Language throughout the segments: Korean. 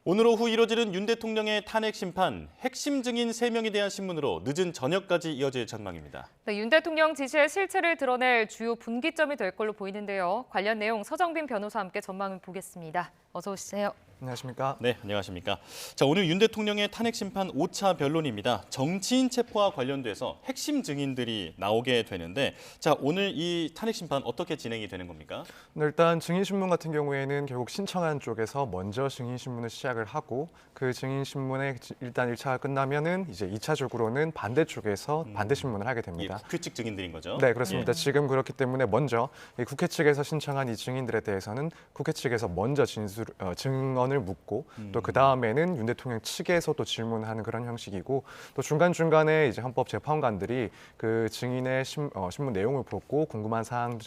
오늘 오후 이뤄지는 윤 대통령의 탄핵 심판, 핵심 증인 3명에 대한 신문으로 늦은 저녁까지 이어질 전망입니다. 네, 윤 대통령 지시의 실체를 드러낼 주요 분기점이 될 걸로 보이는데요. 관련 내용 서정빈 변호사와 함께 전망을 보겠습니다. 어서 오세요. 안녕하십니까? 네, 안녕하십니까. 자, 오늘 윤 대통령의 탄핵 심판 5차 변론입니다. 정치인 체포와 관련돼서 핵심 증인들이 나오게 되는데, 자, 오늘 이 탄핵 심판 어떻게 진행이 되는 겁니까? 일단 증인신문 같은 경우에는 결국 신청한 쪽에서 먼저 증인신문을 시작을 하고 그 증인신문에 일단 1차가 끝나면은 이제 2차적으로는 반대쪽에서 반대신문을 하게 이 됩니다. 국회 측 증인들인 거죠? 네, 그렇습니다. 예. 지금 그렇기 때문에 먼저 이 국회 측에서 신청한 이 증인들에 대해서는 국회 측에서 먼저 증언을 묻고 또 그 다음에는 윤 대통령 측에서 또 질문하는 그런 형식이고 또 중간중간에 이제 헌법재판관들이 그 증인의 신문 내용을 보고 궁금한 사항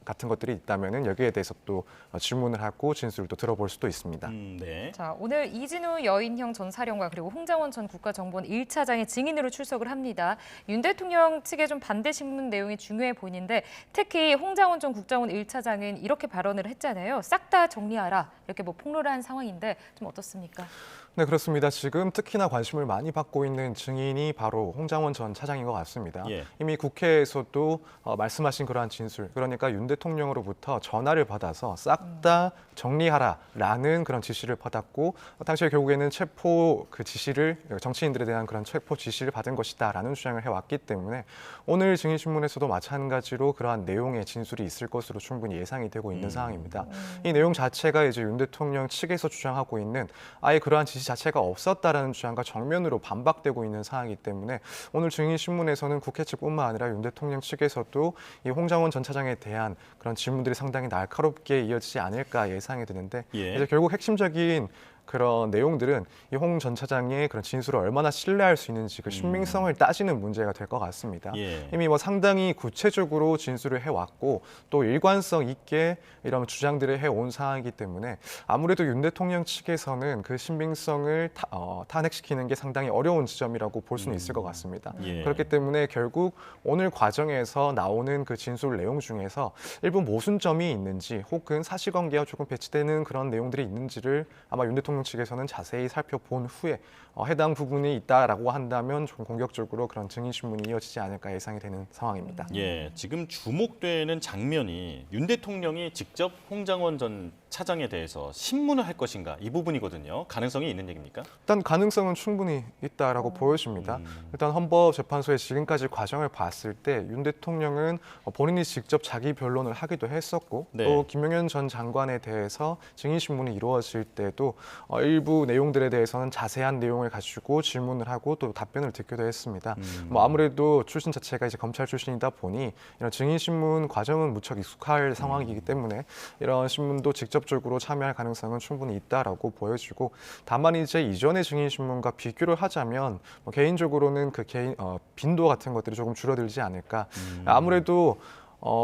같은 것들이 있다면은 여기에 대해서 또 질문을 하고 진술을 또 들어볼 수도 있습니다. 네. 자, 오늘 이진우 여인형 전 사령관 그리고 홍장원 전 국가정보원 1차장의 증인으로 출석을 합니다. 윤 대통령 측의 좀 반대 신문 내용이 중요해 보이는데 특히 홍장원 전 국정원 1차장은 이렇게 발언을 했잖아요. 싹 다 정리하라. 이렇게 뭐 폭로를 한 상황인데 좀 어떻습니까? 네, 그렇습니다. 지금 특히나 관심을 많이 받고 있는 증인이 바로 홍장원 전 차장인 것 같습니다. 예. 이미 국회에서도 말씀하신 그러한 진술, 그러니까 윤 대통령으로부터 전화를 받아서 싹 다 정리하라라는 그런 지시를 받았고 당시에 결국에는 체포 그 지시를 정치인들에 대한 그런 체포 지시를 받은 것이다라는 주장을 해왔기 때문에 오늘 증인신문에서도 마찬가지로 그러한 내용의 진술이 있을 것으로 충분히 예상이 되고 있는 상황입니다. 이 내용 자체가 이제 윤 대통령 측에서 주장하고 있는 아예 그러한 지시 자체가 없었다라는 주장과 정면으로 반박되고 있는 상황이기 때문에 오늘 증인신문에서는 국회 측뿐만 아니라 윤 대통령 측에서도 이 홍장원 전 차장에 대한 그런 질문들이 상당히 날카롭게 이어지지 않을까 예상이 드는데 예. 이제 결국 핵심적인 그런 내용들은 이 홍 전 차장의 그런 진술을 얼마나 신뢰할 수 있는지 그 신빙성을 따지는 문제가 될 것 같습니다. 예. 이미 뭐 상당히 구체적으로 진술을 해왔고 또 일관성 있게 이런 주장들을 해온 상황이기 때문에 아무래도 윤 대통령 측에서는 그 신빙성을 탄핵시키는 게 상당히 어려운 지점이라고 볼 수는 있을 것 같습니다. 예. 그렇기 때문에 결국 오늘 과정에서 나오는 그 진술 내용 중에서 일부 모순점이 있는지 혹은 사실관계와 조금 배치되는 그런 내용들이 있는지를 아마 윤 대통령 측에서는 자세히 살펴본 후에 해당 부분이 있다라고 한다면 좀 공격적으로 그런 증인신문이 이어지지 않을까 예상이 되는 상황입니다. 예, 지금 주목되는 장면이 윤 대통령이 직접 홍장원 전 차장에 대해서 신문을 할 것인가 이 부분이거든요. 가능성이 있는 얘기입니까? 일단 가능성은 충분히 있다라고 보여집니다. 일단 헌법재판소의 지금까지 과정을 봤을 때 윤 대통령은 본인이 직접 자기 변론을 하기도 했었고 네. 또 김용현 전 장관에 대해서 증인신문이 이루어질 때도 일부 내용들에 대해서는 자세한 내용을 가지고 질문을 하고 또 답변을 듣기도 했습니다. 뭐 아무래도 출신 자체가 이제 검찰 출신이다 보니 이런 증인신문 과정은 무척 익숙할 상황이기 때문에 이런 신문도 직접적으로 참여할 가능성은 충분히 있다라고 보여지고 다만 이제 이전의 증인신문과 비교를 하자면 뭐 개인적으로는 그 빈도 같은 것들이 조금 줄어들지 않을까. 아무래도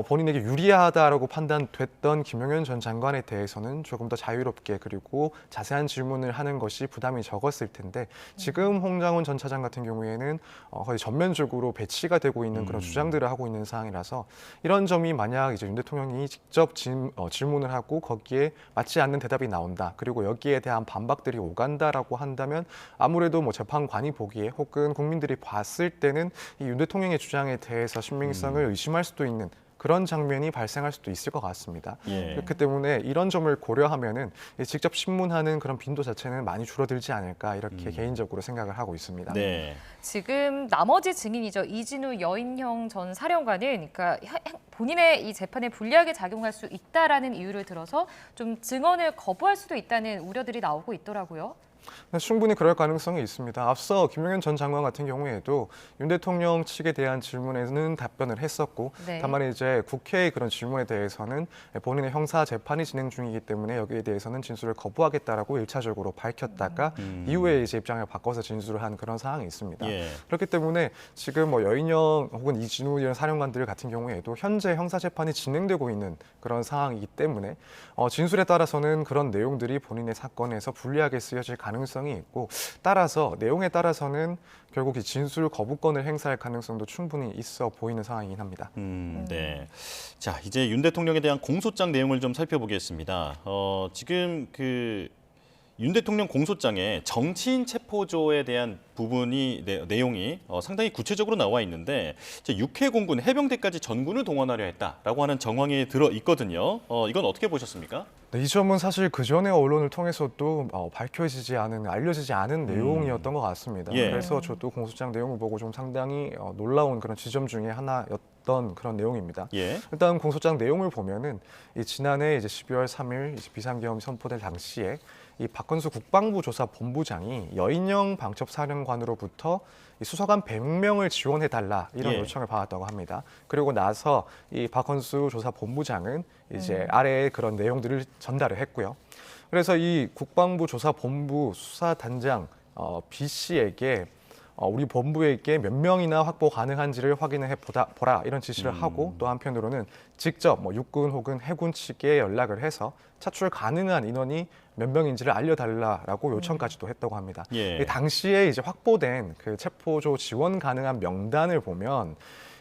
본인에게 유리하다라고 판단됐던 김용현 전 장관에 대해서는 조금 더 자유롭게 그리고 자세한 질문을 하는 것이 부담이 적었을 텐데 지금 홍장원 전 차장 같은 경우에는 거의 전면적으로 배치가 되고 있는 그런 주장들을 하고 있는 상황이라서 이런 점이 만약 이제 윤 대통령이 직접 질문을 하고 거기에 맞지 않는 대답이 나온다 그리고 여기에 대한 반박들이 오간다라고 한다면 아무래도 뭐 재판관이 보기에 혹은 국민들이 봤을 때는 이 윤 대통령의 주장에 대해서 신빙성을 의심할 수도 있는 그런 장면이 발생할 수도 있을 것 같습니다. 예. 그렇기 때문에 이런 점을 고려하면은 직접 신문하는 그런 빈도 자체는 많이 줄어들지 않을까 이렇게 개인적으로 생각을 하고 있습니다. 네. 지금 나머지 증인이죠. 이진우 여인형 전 사령관은 그러니까 본인의 이 재판에 불리하게 작용할 수 있다라는 이유를 들어서 좀 증언을 거부할 수도 있다는 우려들이 나오고 있더라고요. 충분히 그럴 가능성이 있습니다. 앞서 김용현 전 장관 같은 경우에도 윤 대통령 측에 대한 질문에는 답변을 했었고 네. 다만 이제 국회의 그런 질문에 대해서는 본인의 형사 재판이 진행 중이기 때문에 여기에 대해서는 진술을 거부하겠다라고 1차적으로 밝혔다가 이후에 이제 입장을 바꿔서 진술을 한 그런 상황이 있습니다. 예. 그렇기 때문에 지금 뭐 여인영 혹은 이진우 이런 사령관들 같은 경우에도 현재 형사 재판이 진행되고 있는 그런 상황이기 때문에 진술에 따라서는 그런 내용들이 본인의 사건에서 불리하게 쓰여질 가능성이 있고 따라서 내용에 따라서는 결국 이 진술 거부권을 행사할 가능성도 충분히 있어 보이는 상황이긴 합니다. 네. 자, 이제 윤 대통령에 대한 공소장 내용을 좀 살펴보겠습니다. 지금 윤 대통령 공소장에 정치인 체포조에 대한 부분이 내용이 상당히 구체적으로 나와 있는데 육해 공군 해병대까지 전군을 동원하려 했다라고 하는 정황이 들어 있거든요. 이건 어떻게 보셨습니까? 네, 이 점은 사실 그 전에 언론을 통해서도 알려지지 않은 내용이었던 것 같습니다. 예. 그래서 저도 공소장 내용을 보고 좀 상당히 놀라운 그런 지점 중에 하나였던 그런 내용입니다. 예. 일단 공소장 내용을 보면은 이 지난해 이제 12월 3일 비상계엄이 선포될 당시에 이 박헌수 국방부 조사 본부장이 여인영 방첩사령관으로부터 이 수사관 100명을 지원해달라 이런 예. 요청을 받았다고 합니다. 그리고 나서 이 박헌수 조사 본부장은 이제 아래의 그런 내용들을 전달을 했고요. 그래서 이 국방부 조사 본부 수사단장 B 씨에게 우리 본부에게 몇 명이나 확보 가능한지를 확인해 보라 이런 지시를 하고 또 한편으로는 직접 육군 혹은 해군 측에 연락을 해서 차출 가능한 인원이 몇 명인지를 알려달라라고 요청까지도 했다고 합니다. 예. 당시에 이제 확보된 그 체포조 지원 가능한 명단을 보면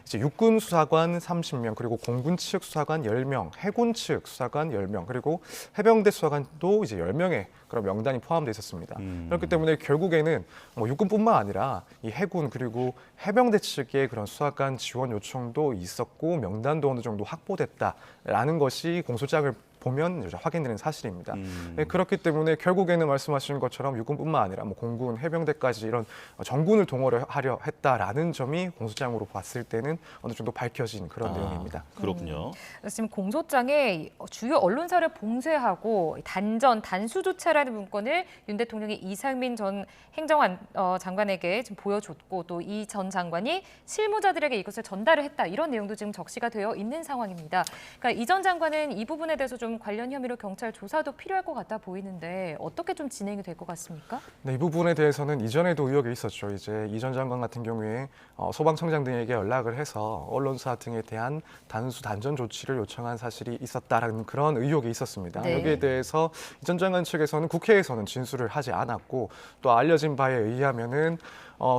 이제 육군 수사관 30명, 그리고 공군 측 수사관 10명, 해군 측 수사관 10명, 그리고 해병대 수사관도 이제 10명의 그런 명단이 포함되어 있었습니다. 그렇기 때문에 결국에는 육군뿐만 아니라 이 해군 그리고 해병대 측의 그런 수사관 지원 요청도 있었고 명단도 어느 정도 확보됐다라는 것이 공소장을 보면 이제 확인되는 사실입니다. 네, 그렇기 때문에 결국에는 말씀하신 것처럼 육군뿐만 아니라 공군, 해병대까지 이런 전군을 동원하려 했다라는 점이 공소장으로 봤을 때는 어느 정도 밝혀진 그런 내용입니다. 그렇군요. 그래서 지금 공소장에 주요 언론사를 봉쇄하고 단수조차라는 문건을 윤 대통령이 이상민 전 행정장관에게 지금 보여줬고 또 이 전 장관이 실무자들에게 이것을 전달을 했다 이런 내용도 지금 적시가 되어 있는 상황입니다. 그러니까 이 전 장관은 이 부분에 대해서 좀 관련 혐의로 경찰 조사도 필요할 것 같아 보이는데 어떻게 좀 진행이 될 것 같습니까? 네, 이 부분에 대해서는 이전에도 의혹이 있었죠. 이제 이 전 장관 같은 경우에 소방청장 등에게 연락을 해서 언론사 등에 대한 단전 조치를 요청한 사실이 있었다라는 그런 의혹이 있었습니다. 네. 여기에 대해서 이 전 장관 측에서는 국회에서는 진술을 하지 않았고 또 알려진 바에 의하면은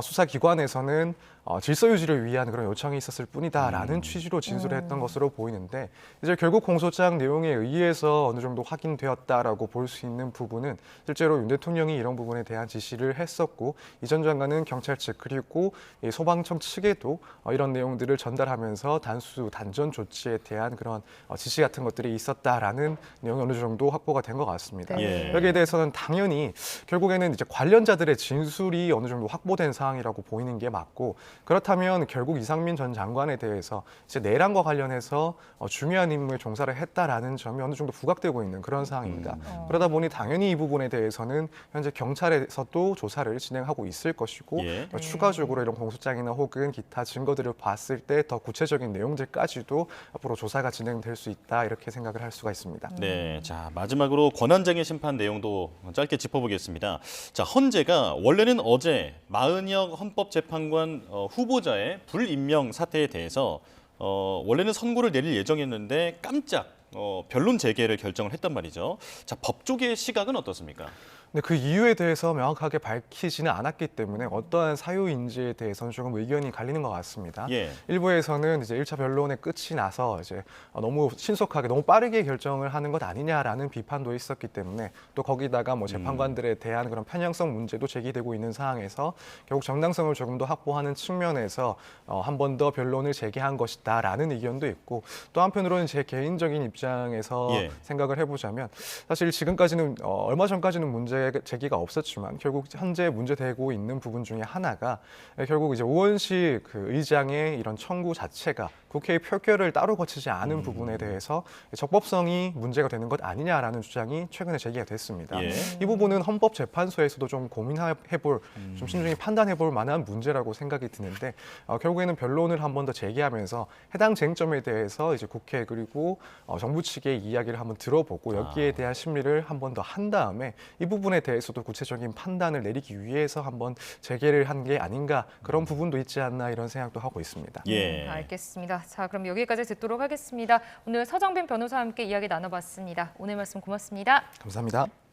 수사기관에서는 질서 유지를 위한 그런 요청이 있었을 뿐이다라는 취지로 진술을 했던 것으로 보이는데 이제 결국 공소장 내용에 의해서 어느 정도 확인되었다라고 볼 수 있는 부분은 실제로 윤 대통령이 이런 부분에 대한 지시를 했었고 이 전 장관은 경찰 측 그리고 이 소방청 측에도 이런 내용들을 전달하면서 단전 조치에 대한 그런 지시 같은 것들이 있었다라는 내용이 어느 정도 확보가 된 것 같습니다. 예. 여기에 대해서는 당연히 결국에는 이제 관련자들의 진술이 어느 정도 확보된 사항이라고 보이는 게 맞고 그렇다면 결국 이상민 전 장관에 대해서 이제 내란과 관련해서 중요한 임무에 종사를 했다라는 점이 어느 정도 부각되고 있는 그런 상황입니다. 그러다 보니 당연히 이 부분에 대해서는 현재 경찰에서도 조사를 진행하고 있을 것이고 예. 추가적으로 이런 공소장이나 혹은 기타 증거들을 봤을 때 더 구체적인 내용들까지도 앞으로 조사가 진행될 수 있다 이렇게 생각을 할 수가 있습니다. 네, 자 마지막으로 권한쟁의 심판 내용도 짧게 짚어보겠습니다. 자 헌재가 원래는 어제 마은혁 헌법재판관 후보자의 불임명 사태에 대해서 원래는 선고를 내릴 예정이었는데 깜짝 변론 재개를 결정을 했단 말이죠. 자 법조계의 시각은 어떻습니까? 근데 그 이유에 대해서 명확하게 밝히지는 않았기 때문에 어떠한 사유인지에 대해서는 조금 의견이 갈리는 것 같습니다. 예. 일부에서는 이제 1차 변론의 끝이 나서 이제 너무 신속하게 너무 빠르게 결정을 하는 것 아니냐라는 비판도 있었기 때문에 또 거기다가 재판관들에 대한 그런 편향성 문제도 제기되고 있는 상황에서 결국 정당성을 조금 더 확보하는 측면에서 한 번 더 변론을 재개한 것이다라는 의견도 있고 또 한편으로는 제 개인적인 입장에서 예. 생각을 해보자면 사실 지금까지는 얼마 전까지는 문제 제기가 없었지만 결국 현재 문제되고 있는 부분 중에 하나가 결국 이제 오원식 그 의장의 이런 청구 자체가 국회의 표결을 따로 거치지 않은 부분에 대해서 적법성이 문제가 되는 것 아니냐라는 주장이 최근에 제기가 됐습니다. 예. 이 부분은 헌법재판소에서도 좀 고민해볼, 좀 신중히 판단해볼 만한 문제라고 생각이 드는데 결국에는 변론을 한 번 더 제기하면서 해당 쟁점에 대해서 이제 국회 그리고 정부 측의 이야기를 한번 들어보고 여기에 대한 심리를 한 번 더 한 다음에 이 부분에 대해서도 구체적인 판단을 내리기 위해서 한번 재개를 한 게 아닌가 그런 부분도 있지 않나 이런 생각도 하고 있습니다. 예. 알겠습니다. 자, 그럼 여기까지 듣도록 하겠습니다. 오늘 서정빈 변호사와 함께 이야기 나눠봤습니다. 오늘 말씀 고맙습니다. 감사합니다.